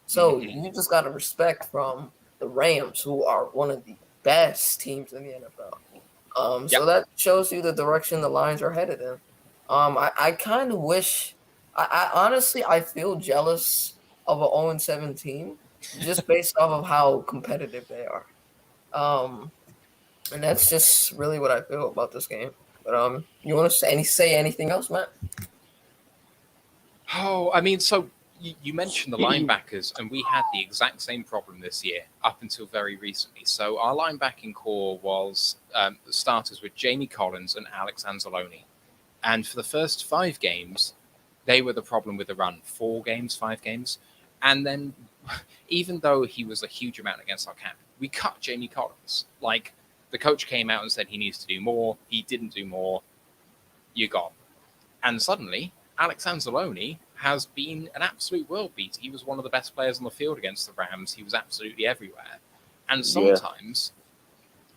So you just got to respect from the Rams, who are one of the best teams in the NFL. So that shows you the direction the Lions are headed in. I kind of wish – I honestly, I feel jealous of an 0-17 just based off of how competitive they are. And that's just really what I feel about this game. But you want to say anything else, Matt? Oh, I mean, so you mentioned the linebackers, and we had the exact same problem this year up until very recently. So our linebacking core was the starters with Jamie Collins and Alex Anzalone. And for the first 5 games, they were the problem with the run. 5 games. And then even though he was a huge amount against our cap, we cut Jamie Collins. Like, the coach came out and said he needs to do more. He didn't do more. You're gone. And suddenly, Alex Anzalone has been an absolute world beater. He was one of the best players on the field against the Rams. He was absolutely everywhere. And sometimes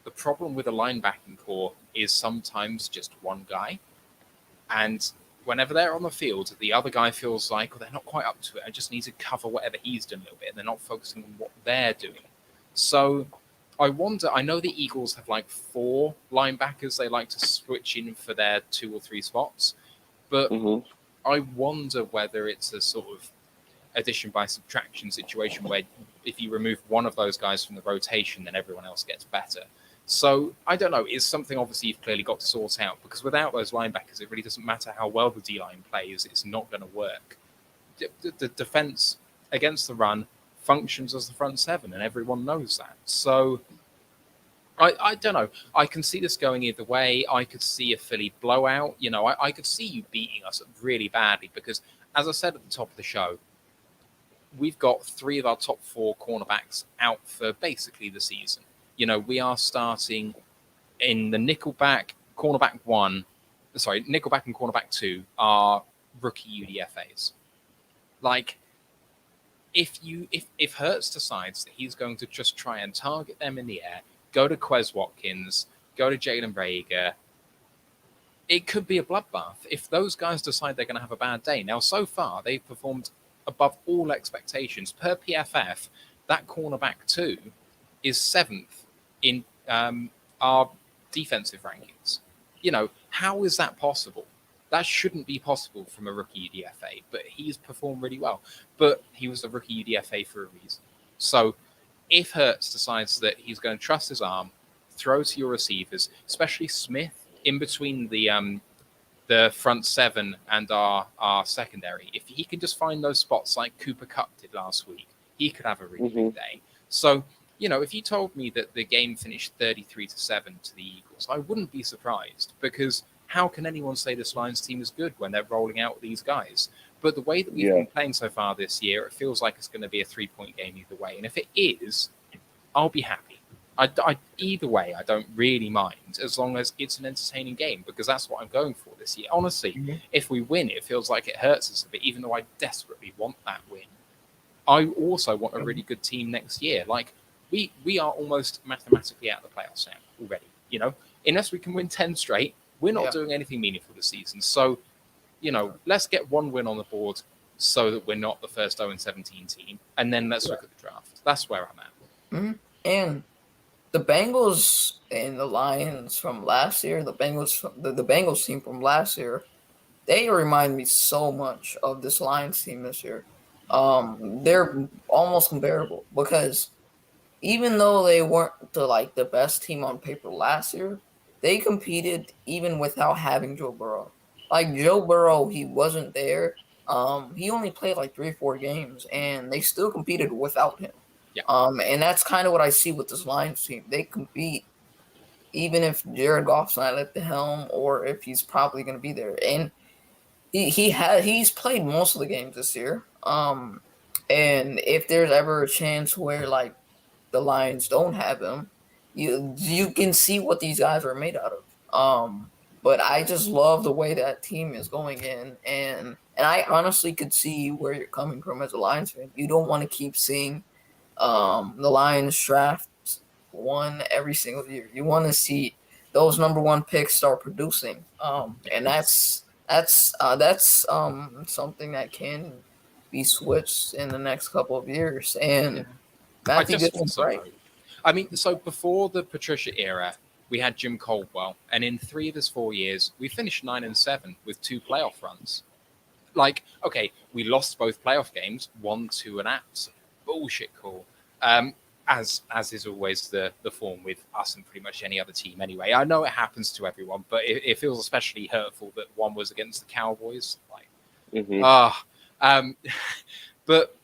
the problem with a linebacking core is sometimes just one guy. And whenever they're on the field, the other guy feels like, they're not quite up to it. I just need to cover whatever he's done a little bit. And they're not focusing on what they're doing. So I wonder, I know the Eagles have like 4 linebackers they like to switch in for their 2 or 3 spots, but I wonder whether it's a sort of addition by subtraction situation where if you remove one of those guys from the rotation, then everyone else gets better. So I don't know. It's something obviously you've clearly got to sort out, because without those linebackers, it really doesn't matter how well the D-line plays. It's not going to work. The defense against the run, functions as the front seven, and everyone knows that. So I don't know. I can see this going either way. I could see a Philly blowout. I could see you beating us really badly because, as I said at the top of the show, we've got 3 of our top 4 cornerbacks out for basically the season. We are starting in the nickelback, cornerback 1. Sorry, nickelback and cornerback 2 are rookie UDFAs. Like, if Hurts decides that he's going to just try and target them in the air, go to Quez Watkins, go to Jalen Rager, it could be a bloodbath if those guys decide they're going to have a bad day. Now, so far, they've performed above all expectations. Per PFF, that cornerback 2 is 7th in our defensive rankings. How is that possible? That shouldn't be possible from a rookie UDFA, but he's performed really well. But he was a rookie UDFA for a reason. So if Hurts decides that he's going to trust his arm, throw to your receivers, especially Smith, in between the front 7 and our secondary, if he can just find those spots like Cooper Kupp did last week, he could have a really big day. So, if you told me that the game finished 33-7 to the Eagles, I wouldn't be surprised, because how can anyone say this Lions team is good when they're rolling out these guys? But the way that we've been playing so far this year, it feels like it's going to be a 3-point game either way. And if it is, I'll be happy. Either way, I don't really mind, as long as it's an entertaining game, because that's what I'm going for this year. Honestly, if we win, it feels like it hurts us a bit, even though I desperately want that win. I also want a really good team next year. Like, we are almost mathematically out of the playoffs now already. Unless we can win 10 straight, we're not doing anything meaningful this season. So, let's get one win on the board so that we're not the first 0-17 team, and then let's look at the draft. That's where I'm at. And the Bengals and the Lions from last year, the Bengals team from last year, they remind me so much of this Lions team this year. They're almost comparable, because even though they weren't the best team on paper last year, they competed even without having Joe Burrow. Like, Joe Burrow, he wasn't there. He only played 3 or 4 games, and they still competed without him. Yeah. And that's kind of what I see with this Lions team. They compete even if Jared Goff's not at the helm, or if he's probably going to be there. And he's played most of the games this year. And if there's ever a chance where the Lions don't have him, you can see what these guys are made out of. But I just love the way that team is going in, and I honestly could see where you're coming from as a Lions fan. You don't want to keep seeing the Lions draft one every single year. You want to see those number 1 picks start producing, and that's something that can be switched in the next couple of years. And Matthew Goodman's right. I mean, so before the Patricia era, we had Jim Caldwell, and in 3 of his 4 years, we finished 9-7 with 2 playoff runs. Okay, we lost both playoff games, 1 to an absolute bullshit call, as is always the form with us and pretty much any other team anyway. I know it happens to everyone, but it feels especially hurtful that one was against the Cowboys. But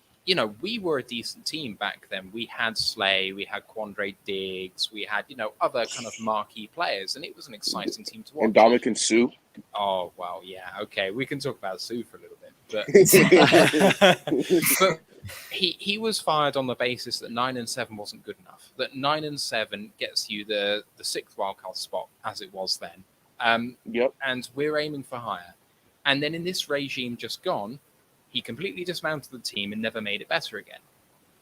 we were a decent team back then. We had Slay, we had Quandre Diggs, we had, other kind of marquee players, and it was an exciting team to watch. And Dominican Sue. Oh, well, yeah, okay. We can talk about Sue for a little bit. But he was fired on the basis that 9-7 wasn't good enough, that 9-7 gets you the 6th wildcard spot, as it was then. And we're aiming for higher. And then in this regime just gone, he completely dismantled the team and never made it better again.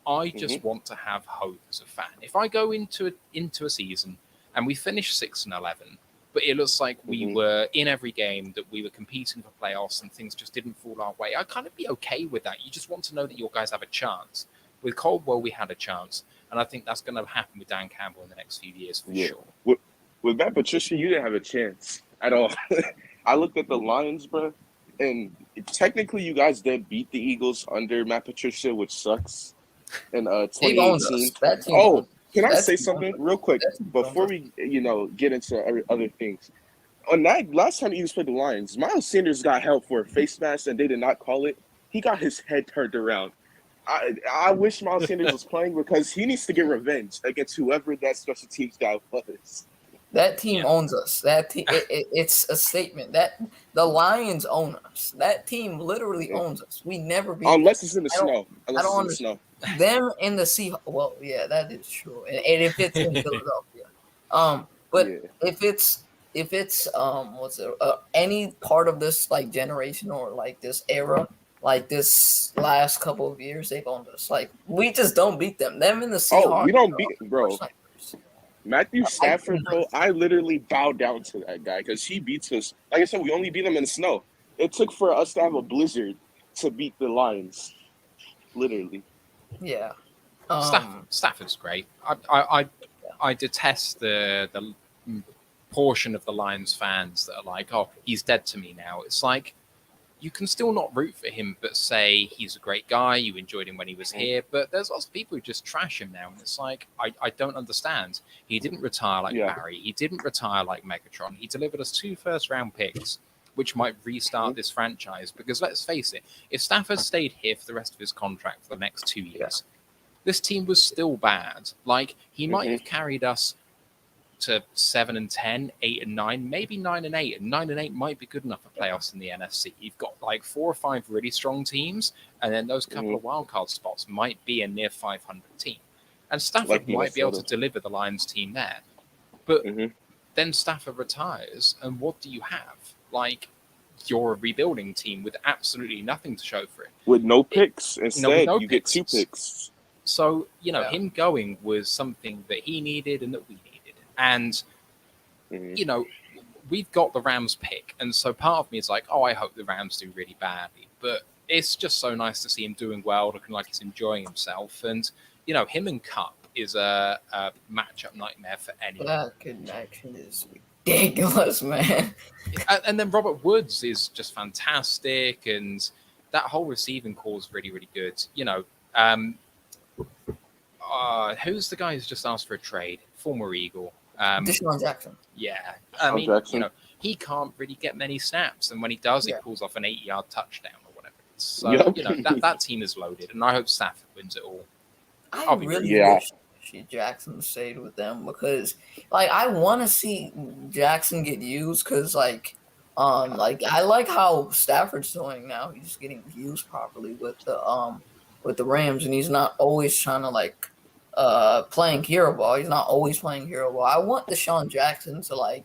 I just want to have hope as a fan. If I go into a season and we finish 6-11, but it looks like we were in every game, that we were competing for playoffs and things just didn't fall our way, I'd kind of be okay with that. You just want to know that your guys have a chance. With Caldwell, we had a chance, and I think that's going to happen with Dan Campbell in the next few years for sure. With Matt Patricia, you didn't have a chance at all. I looked at the Lions, bro, and technically you guys did beat the Eagles under Matt Patricia, which sucks, in 2018. Oh, can I say something real quick before we, get into other things? On that last time the Eagles played the Lions, Miles Sanders got held for a face mask and they did not call it. He got his head turned around. I wish Miles Sanders was playing because he needs to get revenge against whoever that special teams guy was. That team owns us. That team, it's a statement that the Lions own us. That team literally owns us. We never beat unless them. it's in the snow. I don't understand them in the Seahawks. Well, yeah, that is true. And if it's in Philadelphia, but if it's what's it? Any part of this like generation or like this era, like this last couple of years, they've owned us. Like we just don't beat them. Them in the Seahawks. Oh, we don't beat, bro. Matthew Stafford, bro, I literally bow down to that guy because he beats us. Like I said, we only beat him in the snow. It took for us to have a blizzard to beat the Lions, literally. Yeah, Stafford's great. I detest the portion of the Lions fans that are like, oh, he's dead to me now. It's like, you can still not root for him, but say he's a great guy. You enjoyed him when he was here, but there's lots of people who just trash him now. And it's like, I don't understand. He didn't retire like Barry. He didn't retire like Megatron. He delivered us 2 first-round picks, which might restart this franchise. Because let's face it, if Stafford stayed here for the rest of his contract for the next 2 years, this team was still bad. Like, he might have carried us to 7-10, 8-9, maybe 9-8, and 9-8 might be good enough for playoffs in the NFC. You've got like 4 or 5 really strong teams, and then those couple of wildcard spots might be a near 500 team. And Stafford might be able to deliver the Lions team there. But then Stafford retires, and what do you have? Like, you're a rebuilding team with absolutely nothing to show for it. With no picks. Instead, you get 2 picks. So, him going was something that he needed and that we needed. And, we've got the Rams pick. And so part of me is like, oh, I hope the Rams do really badly. But it's just so nice to see him doing well, looking like he's enjoying himself. And, him and Cup is a matchup nightmare for anyone. That connection is ridiculous, man. And then Robert Woods is just fantastic. And that whole receiving core is really, really good. Who's the guy who's just asked for a trade? Former Eagle. Deshaun Jackson. Yeah. Jackson. He can't really get many snaps. And when he does, he pulls off an 8-yard touchdown or whatever. So, that team is loaded. And I hope Stafford wins it all. I really wish Jackson stayed with them because, like, I want to see Jackson get used because, I like how Stafford's doing now. He's getting used properly with the Rams, and he's not always trying to playing hero ball. He's not always playing hero ball. I want Deshaun Jackson to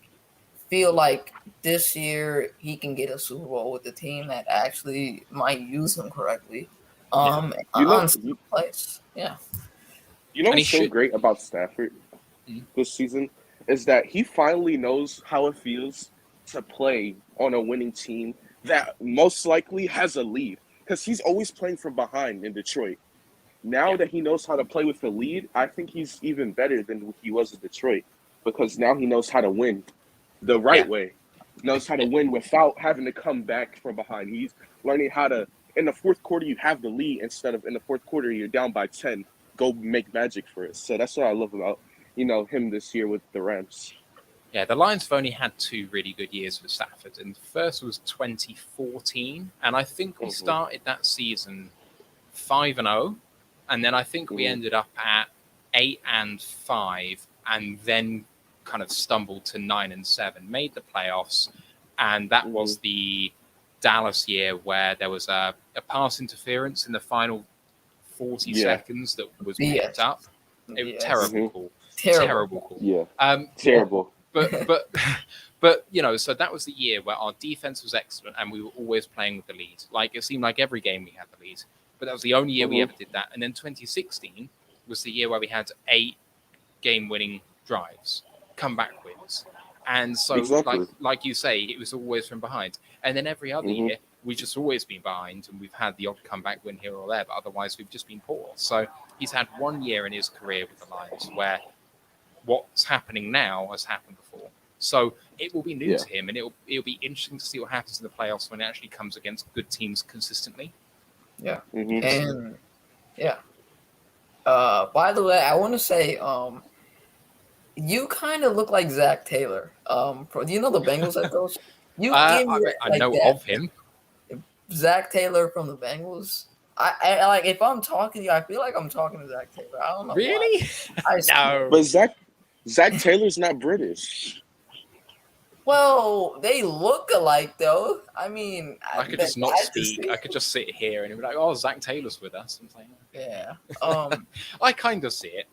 feel like this year he can get a Super Bowl with a team that actually might use him correctly. Place. Yeah. What's so great about Stafford this season is that he finally knows how it feels to play on a winning team that most likely has a lead because he's always playing from behind in Detroit. Now that he knows how to play with the lead, I think he's even better than he was in Detroit because now he knows how to win the right way. Knows how to win without having to come back from behind. He's learning how to, in the fourth quarter, you have the lead instead of in the fourth quarter, you're down by 10. Go make magic for it. So that's what I love about, him this year with the Rams. Yeah, the Lions have only had 2 really good years with Stafford. And the first was 2014. And I think we started that season 5-0. And then I think we ended up at 8-5, and then kind of stumbled to 9-7, made the playoffs, and that was the Dallas year where there was a pass interference in the final 40 seconds that was picked up. It was terrible call. Terrible call. Yeah. Terrible. But so that was the year where our defense was excellent and we were always playing with the lead. Like, it seemed like every game we had the lead. But that was the only year we ever did that. And then 2016 was the year where we had 8 game-winning drives, comeback wins. And so, like you say, it was always from behind. And then every other year, we've just always been behind, and we've had the odd comeback win here or there, but otherwise we've just been poor. So he's had 1 year in his career with the Lions where what's happening now has happened before. So it will be new to him, and it'll be interesting to see what happens in the playoffs when it actually comes against good teams consistently. Yeah. And by the way, I want to say you kind of look like Zach Taylor. Do you know the Bengals head coach? I know of him. Zach Taylor from the Bengals. I like if I'm talking to you, I feel like I'm talking to Zach Taylor. I don't know Really? why. No. But Zach Taylor's not British. Well, they look alike though. I mean, I could just not speak. I could just sit here and be like, "Oh, Zach Taylor's with us." I'm like, yeah. I kind of see it.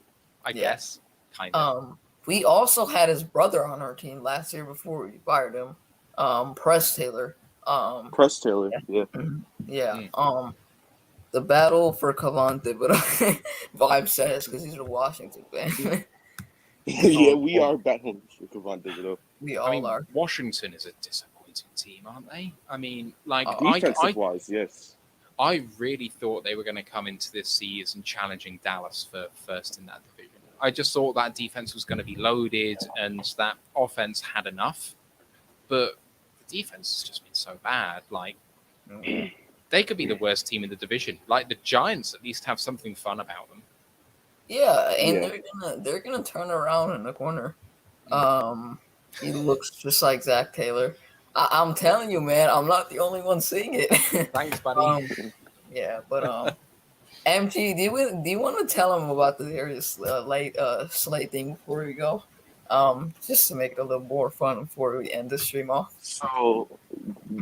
I guess. Kind of. We also had his brother on our team last year before we fired him. Press Taylor. Press Taylor. Yeah. Yeah. The battle for Cavante, but Vibe says because he's a Washington fan. Yeah, we are battling for Kevon Thibodeau. We all are. Washington is a disappointing team, aren't they? I mean, like defensive-wise, yes. I really thought they were going to come into this season challenging Dallas for first in that division. I just thought that defense was going to be loaded and that offense had enough. But the defense has just been so bad. Like, they could be the worst team in the division. Like, the Giants at least have something fun about them. Yeah, and they're gonna turn around in the corner. He looks just like Zach Taylor. I'm telling you, man, I'm not the only one seeing it. Thanks, buddy. Yeah, but MG, do you want to tell him about the Darius Slate thing before we go? Just to make it a little more fun before we end the stream off. So,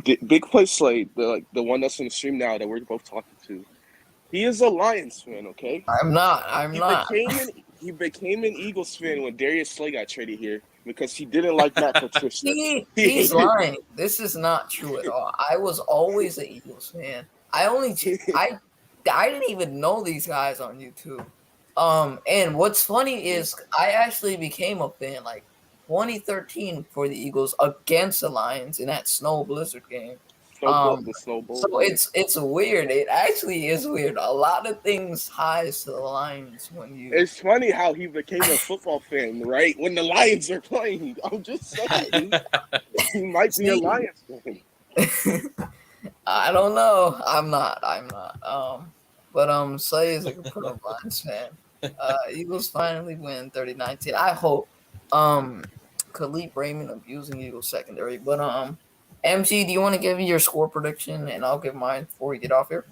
Big Play Slate, the one that's on the stream now that we're both talking to, he is a Lions fan, okay? I'm not. He became an Eagles fan when Darius Slay got traded here because he didn't like Matt Patricia. He's lying. This is not true at all. I was always an Eagles fan. I didn't even know these guys on YouTube. And what's funny is I actually became a fan like 2013 for the Eagles against the Lions in that snow blizzard game. The snowball. So it's weird. It actually is weird. A lot of things ties to the Lions when you. It's funny how he became a football fan, right? When the Lions are playing. I'm just saying. He might be a Lions fan. I don't know. I'm not. But Slay is like a pro Lions fan. Eagles finally win 30-19. I hope. Khalif Raymond abusing Eagles secondary, but MC, do you want to give your score prediction, and I'll give mine before we get off here?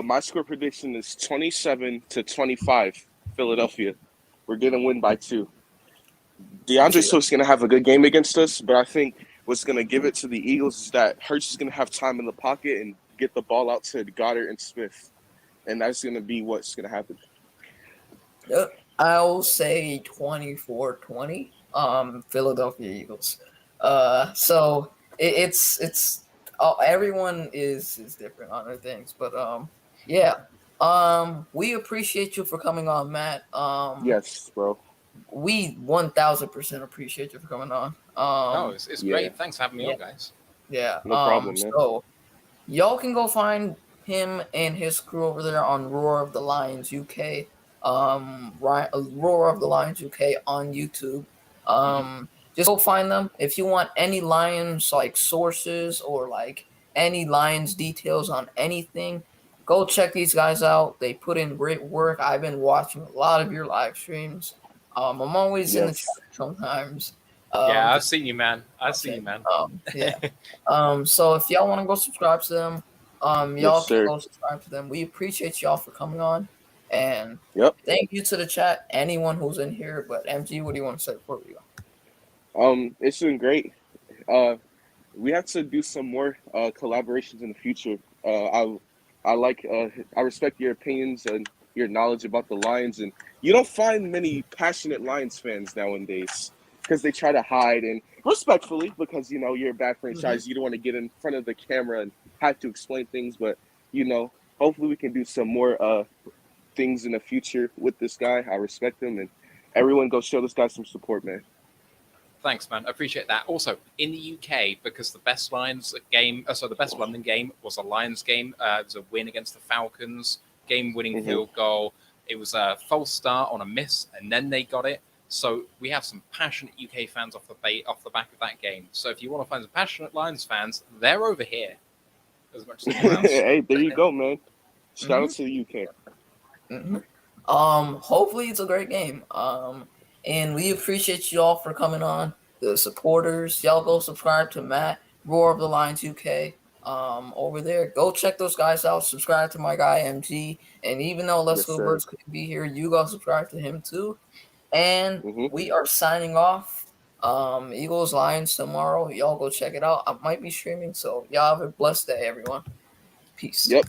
My score prediction is 27-25, Philadelphia. We're going to win by 2. DeAndre Swift's going to have a good game against us, but I think what's going to give it to the Eagles is that Hurts is going to have time in the pocket and get the ball out to Goddard and Smith, and that's going to be what's going to happen. I'll say 24-20, Philadelphia Eagles. So it's everyone is different on their things, but we appreciate you for coming on, Matt. Yes, bro. We 1000% appreciate you for coming on. It's great. Thanks for having me on, guys. Yeah, no problem, man. So y'all can go find him and his crew over there on Roar of the Lions UK. Roar of the Lions UK on YouTube. Just go find them. If you want any Lions like sources or like any Lions details on anything, go check these guys out. They put in great work. I've been watching a lot of your live streams. I'm always in the chat sometimes. I've seen you, man. Seen you, man. So if y'all want to go subscribe to them, y'all can go subscribe to them. We appreciate y'all for coming on. And thank you to the chat, anyone who's in here. But MG, what do you want to say before we go? It's been great. We have to do some more collaborations in the future. I respect your opinions and your knowledge about the Lions, and you don't find many passionate Lions fans nowadays because they try to hide, and respectfully, because you're a bad franchise, you don't want to get in front of the camera and have to explain things. But hopefully we can do some more things in the future with this guy. I respect him, and everyone go show this guy some support, man. Thanks, man. I appreciate that. Also, in the UK, because the best the best London game was a Lions game. It was a win against the Falcons, game-winning field goal. It was a false start on a miss, and then they got it. So we have some passionate UK fans off the back of that game. So if you want to find some passionate Lions fans, they're over here. As much as anyone else. Hey, there you go, man. Shout out to the UK. Hopefully it's a great game. And we appreciate y'all for coming on. The supporters, y'all go subscribe to Matt, Roar of the Lions UK. over there. Go check those guys out. Subscribe to my guy MG. And even though Let's Go Birds couldn't be here, you go subscribe to him too. And we are signing off. Eagles Lions tomorrow. Y'all go check it out. I might be streaming, so y'all have a blessed day, everyone. Peace. Yep.